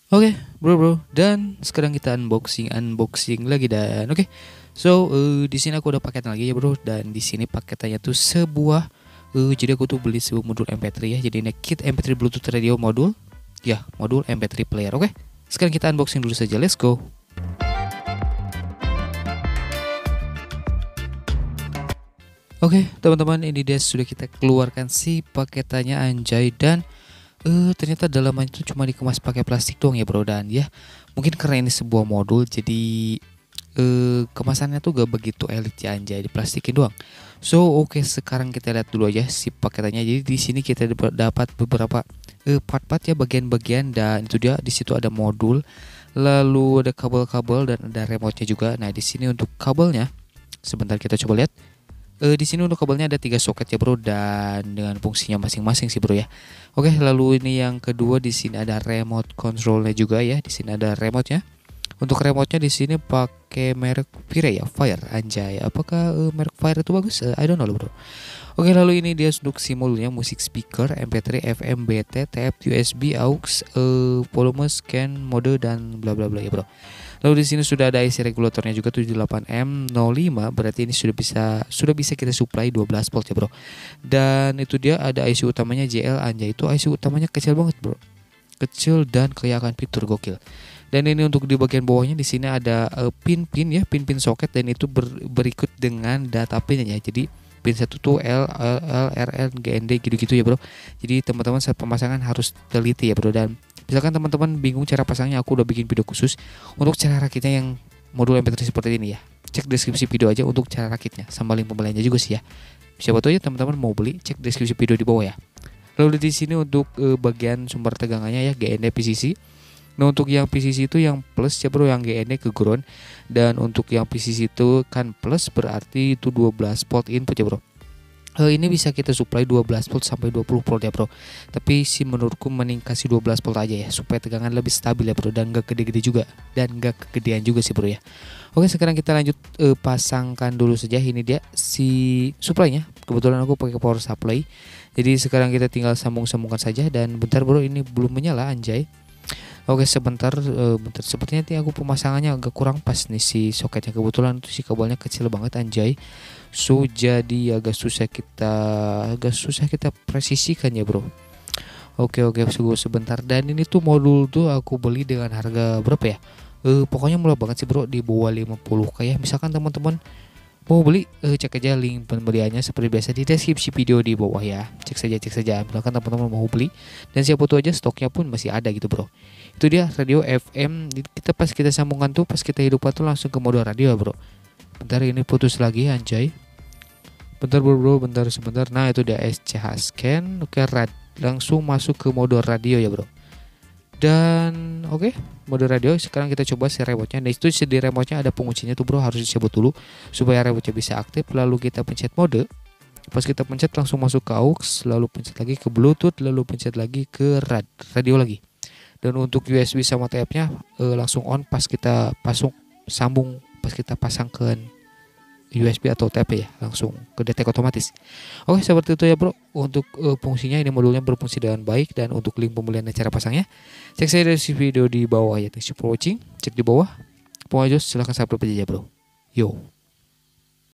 Oke, bro, dan sekarang kita unboxing lagi dan oke. So, di sini aku udah paketan lagi ya, bro, dan di sini paketannya tuh sebuah jadi aku tuh beli sebuah modul MP3 ya. Jadi ini kit MP3 Bluetooth radio modul. Ya, modul MP3 player. Oke. Sekarang kita unboxing dulu saja. Let's go. Oke, teman-teman, ini dia sudah kita keluarkan si paketannya anjay dan ternyata dalamannya itu cuma dikemas pakai plastik doang ya, bro, dan ya mungkin karena ini sebuah modul jadi kemasannya tuh gak begitu elit ya anjay, diplastikin doang. So oke, sekarang kita lihat dulu aja si paketannya. Jadi di sini kita dapat beberapa part-part ya, bagian-bagian, dan itu dia di situ ada modul, lalu ada kabel-kabel dan ada remote-nya juga. Nah, di sini untuk kabelnya sebentar kita coba lihat. Di sini untuk kabelnya ada 3 soket ya, bro, dan dengan fungsinya masing-masing sih, bro ya. Oke, lalu ini yang kedua, di sini ada remote controlnya juga ya. Di sini ada remote-nya. Untuk remote-nya di sini pakai merek Fire ya, Fire anjay. Apakah merek Fire itu bagus? I don't know, bro. Oke, lalu ini dia untuk simulnya, musik speaker, MP3, FM, BT, TF, USB, AUX, volume, scan, mode, dan bla bla bla ya, bro. Lalu di sini sudah ada IC regulatornya juga 78M05, berarti ini sudah bisa kita supply 12 volt ya, bro. Dan itu dia ada IC utamanya JL anjay, itu IC utamanya kecil banget, bro. Kecil dan kayak akan fitur gokil. Dan ini untuk di bagian bawahnya di sini ada pin-pin ya, pin-pin soket, dan itu berikut dengan data pinnya ya. Jadi pin 1 tuh L, RL, GND gitu-gitu ya, bro. Jadi teman-teman saat pemasangan harus teliti ya, bro. Dan misalkan teman-teman bingung cara pasangnya, aku udah bikin video khusus untuk cara rakitnya yang modul MP3 seperti ini ya. Cek deskripsi video aja untuk cara rakitnya sama link pembeliannya juga sih ya. Siapa tahu ya teman-teman mau beli, cek deskripsi video di bawah ya. Lalu di sini untuk bagian sumber tegangannya ya, GND PCC. Nah, untuk yang PCC itu yang plus ya, bro, yang GND ke ground. Dan untuk yang PCC itu kan plus, berarti itu 12 volt input ya, bro. Ini bisa kita supply 12 volt sampai 20 volt ya, bro. Tapi sih menurutku mending kasih 12 volt aja ya, supaya tegangan lebih stabil ya, bro, dan gak gede-gede juga dan gak kegedean juga sih, bro ya. Oke, sekarang kita lanjut pasangkan dulu saja. Ini dia si supply-nya. Kebetulan aku pakai power supply. Jadi sekarang kita tinggal sambung-sambungkan saja, dan bentar, bro, ini belum menyala anjay. Oke, bentar, sepertinya nih aku pemasangannya agak kurang pas nih si soketnya. Kebetulan tuh si kabelnya kecil banget anjay. So jadi agak susah kita presisikan ya, bro. Oke, tunggu sebentar. Dan ini tuh modul tuh aku beli dengan harga berapa ya? Pokoknya murah banget sih, bro, di bawah 50 kayak. Misalkan teman-teman mau beli, cek aja link pembeliannya seperti biasa di deskripsi video di bawah ya. Cek saja. Misalkan teman-teman mau beli, dan siapa tahu aja stoknya pun masih ada gitu, bro. Itu dia radio FM. Pas kita sambungkan tuh, pas kita hidupkan tuh langsung ke mode radio, bro. Bentar, ini putus lagi anjay. Bentar, bro, bentar sebentar. Nah, itu dia SCH scan. Oke, langsung masuk ke mode radio ya, bro. Dan oke, mode radio. Sekarang kita coba si remote-nya. Nah, itu di remote-nya ada penguncinya tuh, bro, harus disebut dulu supaya remote-nya bisa aktif. Lalu kita pencet mode. Pas kita pencet langsung masuk ke AUX, lalu pencet lagi ke Bluetooth, lalu pencet lagi ke radio lagi. Dan untuk USB sama TF-nya langsung on pas kita pasangkan USB atau TP ya, langsung ke detect otomatis. Oke, seperti itu ya, bro. Untuk fungsinya ini modulnya berfungsi dengan baik, dan untuk link pembelian dan cara pasangnya cek saya dari video di bawah ya. Thanks for watching. Cek di bawah. Pokoknya silahkan subscribe aja ya, bro. Yo.